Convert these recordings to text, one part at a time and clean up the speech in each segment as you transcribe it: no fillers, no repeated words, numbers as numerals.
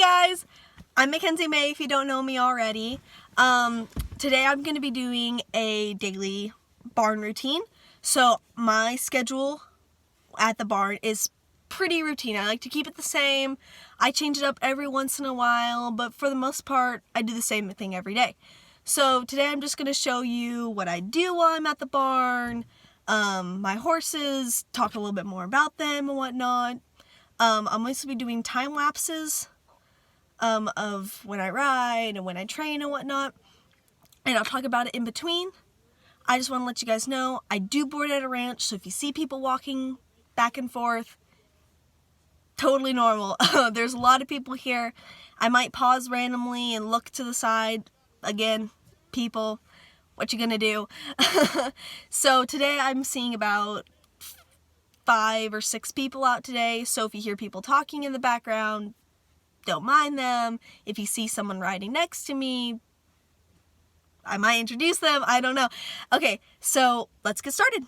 guys, I'm Mackenzie May if you don't know me already. Today I'm going to be doing a daily barn routine. So my schedule at the barn is pretty routine. I like to keep it the same. I change it up every once in a while, but for the most part, I do the same thing every day. So today I'm just going to show you what I do while I'm at the barn, my horses, talk a little bit more about them and whatnot. I'm also be doing time lapses of when I ride and when I train and whatnot, and I'll talk about it in between. I just want to let you guys know I do board at a ranch, so if you see people walking back and forth, totally normal. There's a lot of people here. I might pause randomly and look to the side. Again, people, what you gonna do? So today I'm seeing about 5 or 6 people out today, so if you hear people talking in the background, don't mind them. If you see someone riding next to me, I might introduce them, I don't know. Okay, so let's get started.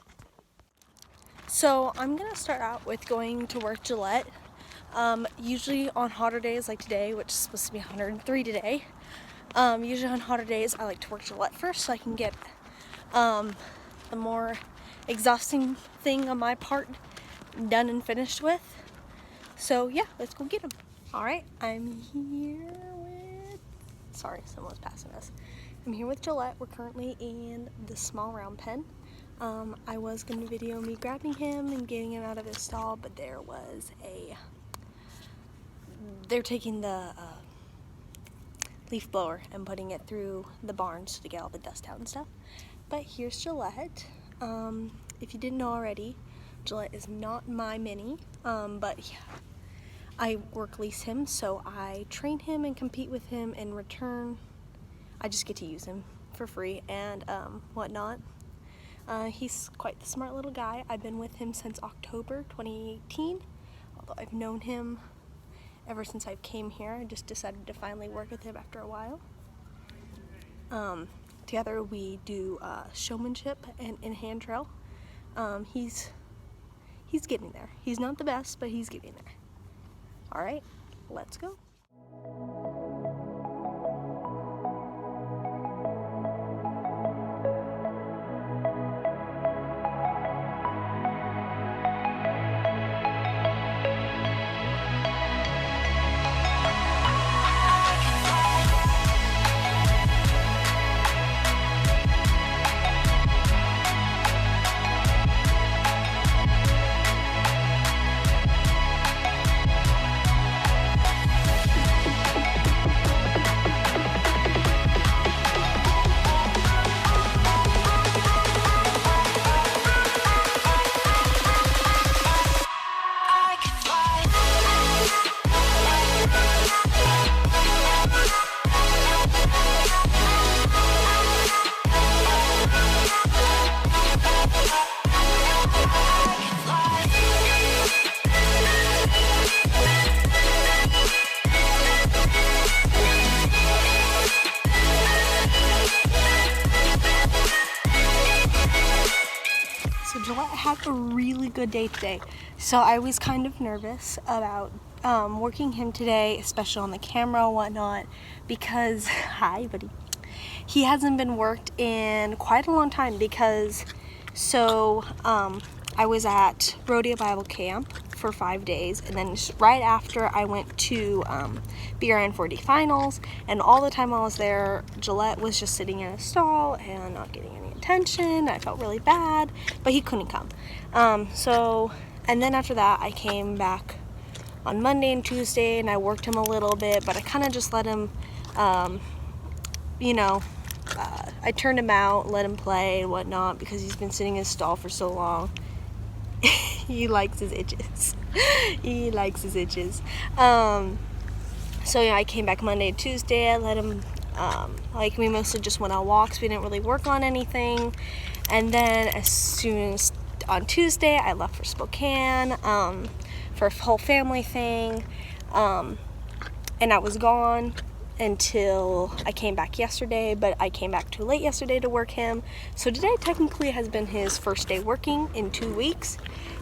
So I'm gonna start out with going to work Gillette. Usually on hotter days like today, which is supposed to be 103 today, usually on hotter days I like to work Gillette first so I can get the more exhausting thing on my part done and finished with. So yeah, let's go get them. Alright, I'm here with, sorry, someone's passing us. I'm here with Gillette. We're currently in the small round pen. I was going to video me grabbing him and getting him out of his stall, but they're taking the leaf blower and putting it through the barns to get all the dust out and stuff. But here's Gillette. If you didn't know already, Gillette is not my mini, but yeah, I work lease him, so I train him and compete with him. In return, I just get to use him for free and whatnot. He's quite the smart little guy. I've been with him since October 2018, although I've known him ever since I came here. I just decided to finally work with him after a while. Together we do showmanship and in-hand trail. He's getting there. He's not the best, but he's getting there. All right, let's go. Gillette had a really good day today, so I was kind of nervous about working him today, especially on the camera and whatnot, because, hi buddy, he hasn't been worked in quite a long time because, I was at Rodeo Bible Camp for 5 days, and then right after I went to BRN 4D Finals, and all the time I was there, Gillette was just sitting in a stall and not getting any attention. I felt really bad, but he couldn't come. And then after that, I came back on Monday and Tuesday, and I worked him a little bit, but I kind of just let him, I turned him out, let him play and whatnot, because he's been sitting in his stall for so long. He likes his itches. He likes his itches. So yeah, I came back Monday and Tuesday. I let him, we mostly just went on walks. We didn't really work on anything. And then as soon as on Tuesday, I left for Spokane for a whole family thing. And I was gone until I came back yesterday, but I came back too late yesterday to work him. So today technically has been his first day working in 2 weeks,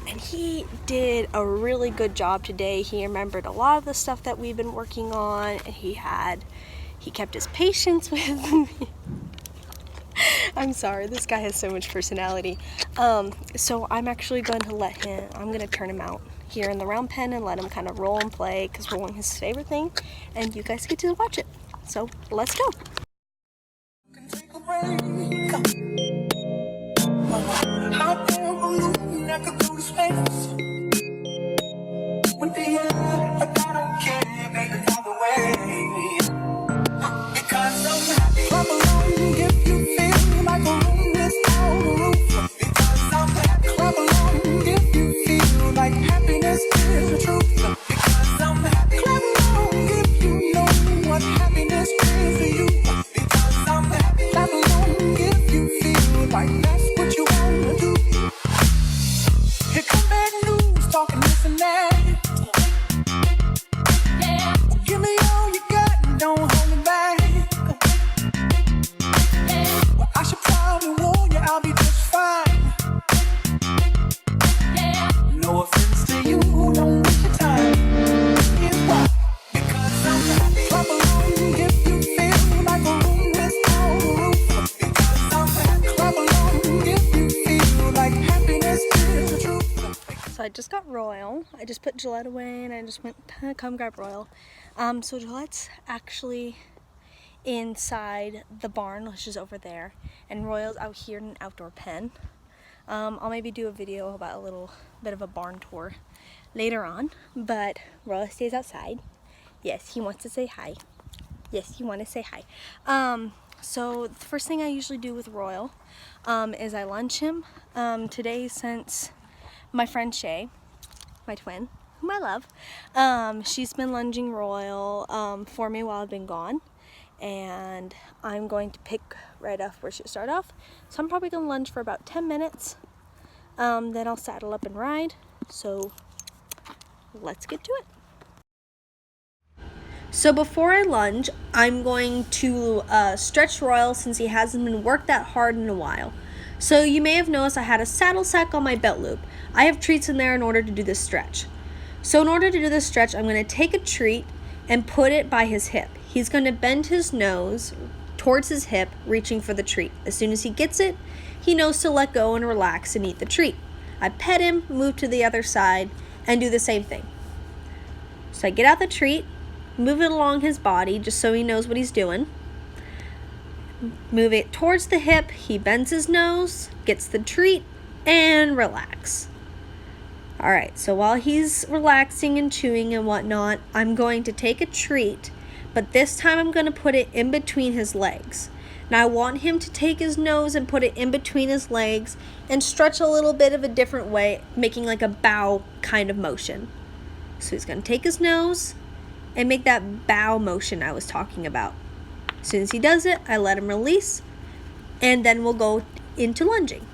and he did a really good job today. He remembered a lot of the stuff that we've been working on, and he kept his patience with me. I'm sorry, this guy has so much personality. So I'm actually going to I'm going to turn him out here in the round pen and let him kind of roll and play, because rolling is his favorite thing, and you guys get to watch it. So let's go. So I just got Royal. I just put Gillette away and I just went, come grab Royal. So Gillette's actually inside the barn, which is over there, and Royal's out here in an outdoor pen. I'll maybe do a video about a little bit of a barn tour later on, but Royal stays outside. Yes, he wants to say hi. Yes, you want to say hi. So the first thing I usually do with Royal is I lunge him. Today, since my friend Shay, my twin, whom I love, she's been lunging Royal for me while I've been gone, and I'm going to pick right off where she started off. So I'm probably going to lunge for about 10 minutes, then I'll saddle up and ride. So let's get to it. So before I lunge, I'm going to stretch Royal, since he hasn't been worked that hard in a while. So you may have noticed I had a saddle sack on my belt loop. I have treats in there in order to do this stretch. So in order to do this stretch, I'm going to take a treat and put it by his hip. He's going to bend his nose towards his hip, reaching for the treat. As soon as he gets it, he knows to let go and relax and eat the treat. I pet him, move to the other side, and do the same thing. So I get out the treat, move it along his body just so he knows what he's doing. Move it towards the hip, he bends his nose, gets the treat, and relax. Alright, so while he's relaxing and chewing and whatnot, I'm going to take a treat, but this time I'm going to put it in between his legs. Now I want him to take his nose and put it in between his legs and stretch a little bit of a different way, making like a bow kind of motion. So he's going to take his nose and make that bow motion I was talking about. As soon as he does it, I let him release, and then we'll go into lunging.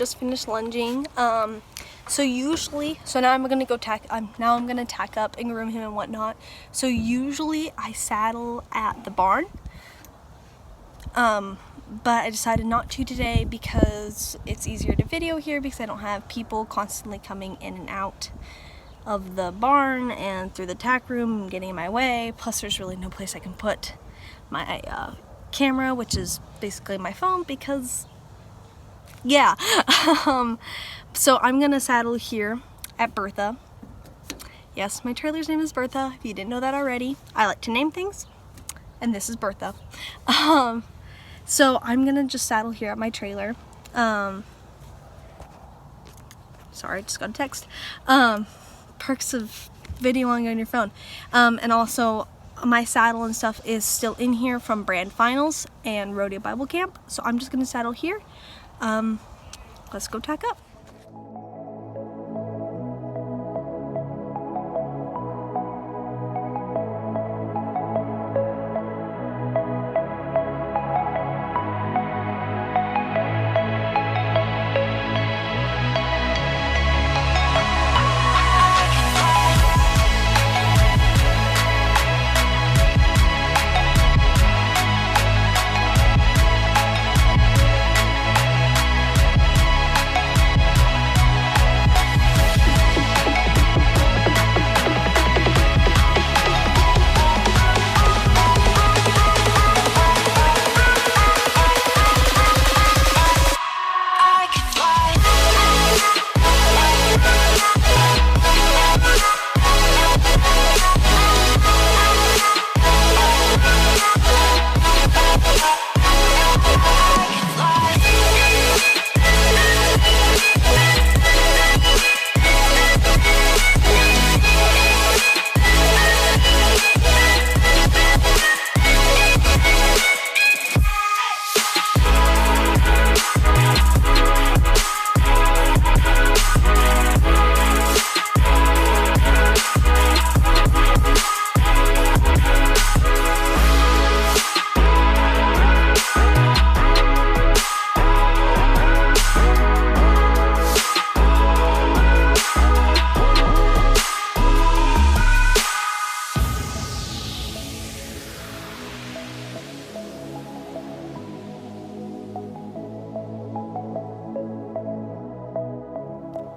just finished lunging. So now I'm gonna go tack up and groom him and whatnot. So usually I saddle at the barn, but I decided not to today because it's easier to video here because I don't have people constantly coming in and out of the barn and through the tack room and getting in my way. Plus there's really no place I can put my camera, which is basically my phone, because yeah. So I'm gonna saddle here at Bertha. Yes, my trailer's name is Bertha, if you didn't know that already. I like to name things, and this is Bertha. So I'm gonna just saddle here at my trailer. Sorry, I just got a text. Perks of videoing on your phone. And also my saddle and stuff is still in here from Brand Finals and Rodeo Bible Camp. So I'm just gonna saddle here. Let's go tack up.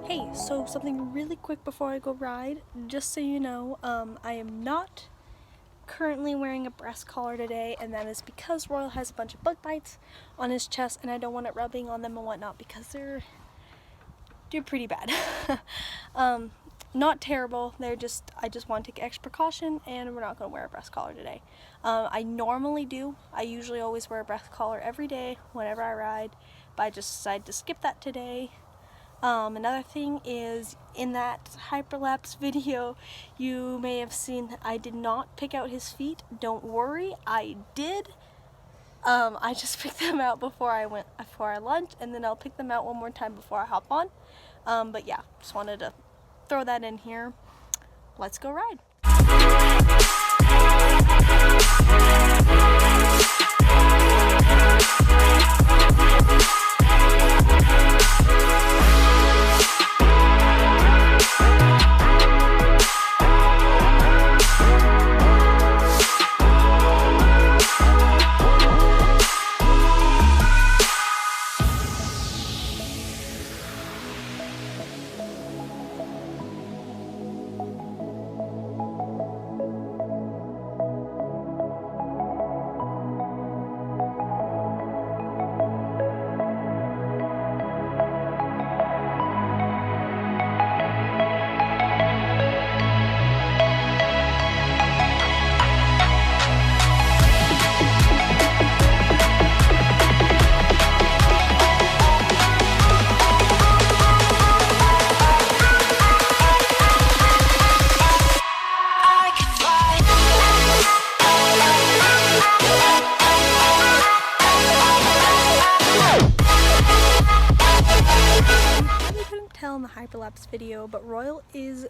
Hey, so something really quick before I go ride, just so you know, I am not currently wearing a breast collar today, and that is because Royal has a bunch of bug bites on his chest, and I don't want it rubbing on them and whatnot because they're pretty bad. Not terrible, I just want to take extra precaution, and we're not going to wear a breast collar today. I normally do. I usually always wear a breast collar every day whenever I ride, but I just decided to skip that today. Another thing is, in that hyperlapse video, you may have seen that I did not pick out his feet. Don't worry, I did. I just picked them out before I lunched, and then I'll pick them out one more time before I hop on. But yeah, just wanted to throw that in here. Let's go ride. In the hyperlapse video, but Royal is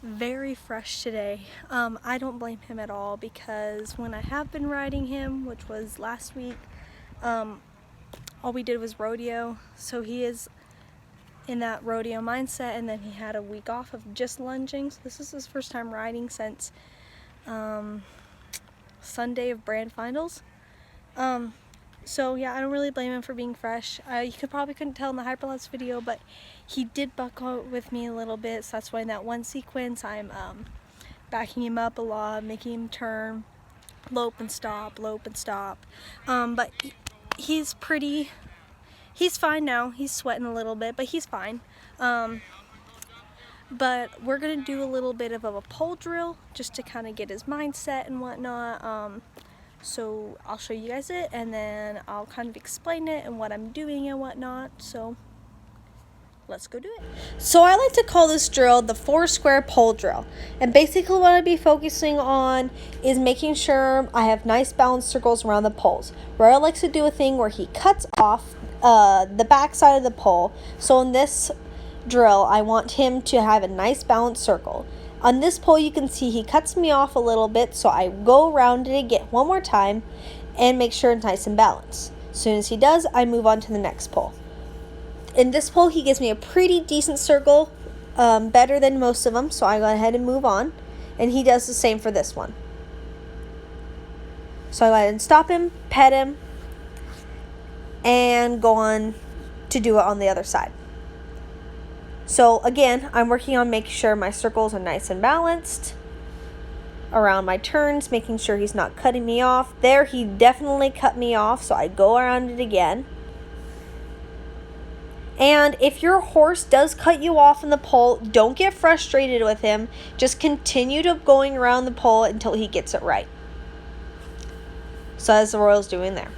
very fresh today. I don't blame him at all, because when I have been riding him, which was last week, all we did was rodeo, so he is in that rodeo mindset, and then he had a week off of just lunging, so this is his first time riding since Sunday of brand finals. So yeah, I don't really blame him for being fresh. You couldn't tell in the Hyperlapse video, but he did buck out with me a little bit, so that's why in that one sequence I'm backing him up a lot, making him turn, lope and stop, but he's fine now. He's sweating a little bit, but he's fine. But we're gonna do a little bit of a pole drill just to kind of get his mindset and whatnot. So I'll show you guys it, and then I'll kind of explain it and what I'm doing and whatnot. So let's go do it. So I like to call this drill the 4-square pole drill. And basically what I'd be focusing on is making sure I have nice balanced circles around the poles. Royal likes to do a thing where he cuts off the back side of the pole. So in this drill, I want him to have a nice balanced circle. On this pole, you can see he cuts me off a little bit, so I go around it again one more time and make sure it's nice and balanced. As soon as he does, I move on to the next pole. In this pole, he gives me a pretty decent circle, better than most of them, so I go ahead and move on, and he does the same for this one. So I go ahead and stop him, pet him, and go on to do it on the other side. So again, I'm working on making sure my circles are nice and balanced around my turns, making sure he's not cutting me off. There, he definitely cut me off, so I go around it again. And if your horse does cut you off in the pole, don't get frustrated with him. Just continue to going around the pole until he gets it right. So as the Royal's doing there.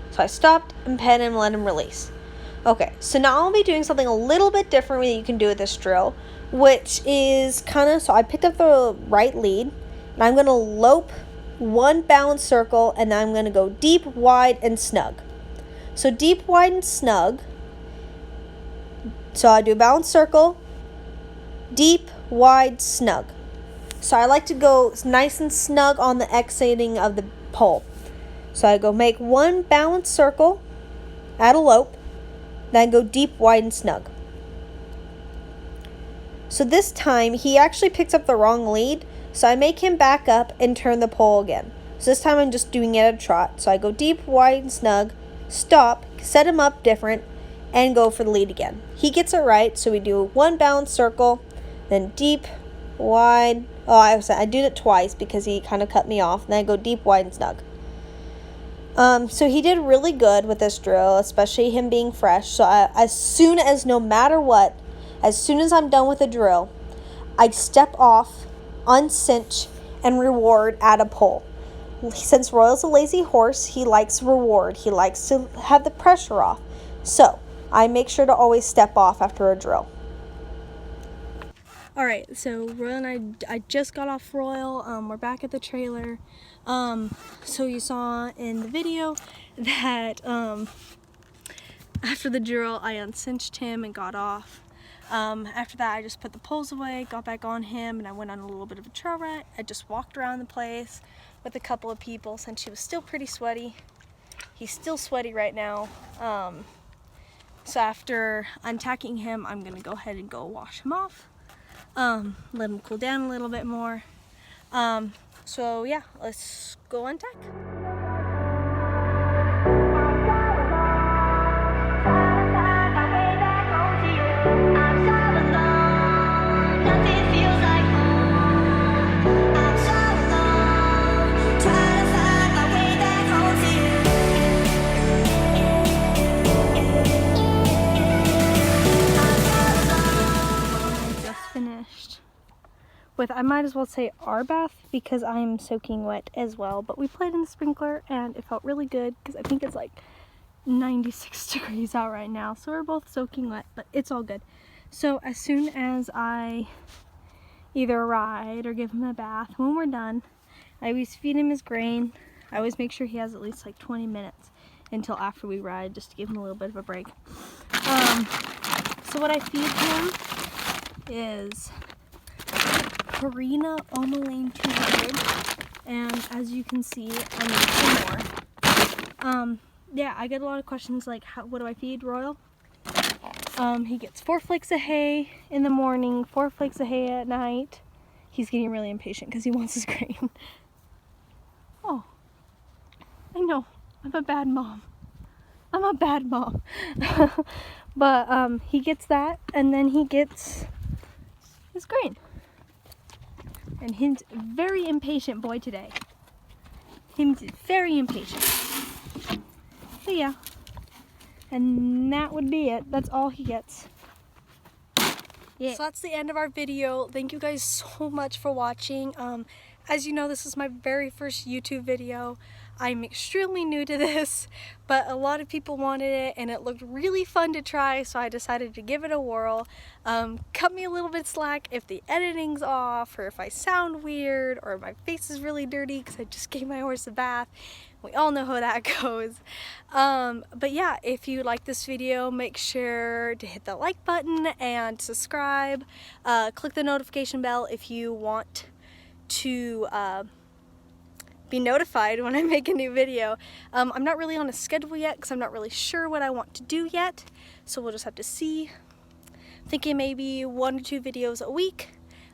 So I stopped and pet him, let him release. Okay, so now I'll be doing something a little bit different that you can do with this drill, which is so I picked up the right lead, and I'm going to lope one balanced circle, and then I'm going to go deep, wide, and snug. So deep, wide, and snug. So I do a balanced circle, deep, wide, snug. So I like to go nice and snug on the exiting of the pole. So I go make one balanced circle, add a lope, then go deep, wide, and snug. So this time, he actually picks up the wrong lead, so I make him back up and turn the pole again. So this time I'm just doing it at a trot. So I go deep, wide, and snug, stop, set him up different, and go for the lead again. He gets it right, so we do one balanced circle, then deep, wide. Oh, I did it twice because he kind of cut me off. Then I go deep, wide, and snug. So he did really good with this drill, especially him being fresh. So as soon as I'm done with the drill, I step off, uncinch, and reward at a pole. Since Royal's a lazy horse, he likes reward. He likes to have the pressure off. So I make sure to always step off after a drill. Alright, so Royal and I just got off Royal. We're back at the trailer. So you saw in the video that after the drill I uncinched him and got off. After that I just put the poles away, got back on him, and I went on a little bit of a trail ride. I just walked around the place with a couple of people since he was still pretty sweaty. He's still sweaty right now. So after untacking him, I'm gonna go ahead and go wash him off. Let him cool down a little bit more. So yeah, let's go untack. With, I might as well say our bath because I'm soaking wet as well, but we played in the sprinkler and it felt really good because I think it's like 96 degrees out right now, so we're both soaking wet, but it's all good. So as soon as I either ride or give him a bath, when we're done, I always feed him his grain. I always make sure he has at least like 20 minutes until after we ride, just to give him a little bit of a break. So what I feed him is Purina Omalane 200, and as you can see, I need some more. yeah, I get a lot of questions like, what do I feed Royal? He gets 4 flakes of hay in the morning, 4 flakes of hay at night. He's getting really impatient because he wants his grain. Oh, I know, I'm a bad mom. I'm a bad mom. But he gets that, and then he gets his grain. And he's a very impatient boy today. He's very impatient. So yeah. And that would be it. That's all he gets. Yeah. So that's the end of our video. Thank you guys so much for watching. As you know, this is my very first YouTube video. I'm extremely new to this, but a lot of people wanted it and it looked really fun to try, so I decided to give it a whirl. Cut me a little bit slack if the editing's off, or if I sound weird, or my face is really dirty because I just gave my horse a bath. We all know how that goes. But yeah, if you like this video, make sure to hit the like button and subscribe. Click the notification bell if you want to be notified when I make a new video. I'm not really on a schedule yet because I'm not really sure what I want to do yet, so we'll just have to see. I'm thinking maybe 1 or 2 videos a week,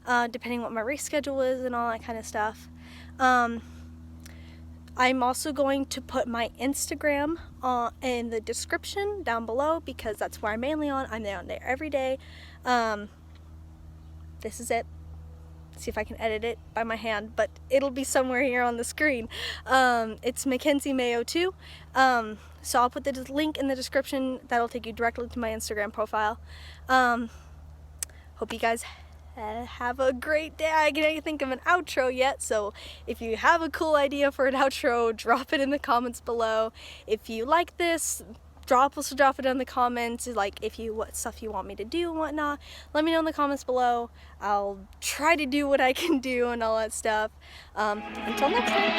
depending what my race schedule is and all that kind of stuff. I'm also going to put my Instagram in the description down below because that's where I'm mainly on. I'm on there every day. This is it. See if I can edit it by my hand, but it'll be somewhere here on the screen. It's Mackenzie Mayo 2. So I'll put the link in the description. That'll take you directly to my Instagram profile. Hope you guys have a great day. I can't think of an outro yet, so if you have a cool idea for an outro, drop it in the comments below. If you like this, drop it in the comments, like what stuff you want me to do and whatnot. Let me know in the comments below. I'll try to do what I can do and all that stuff. Until next time.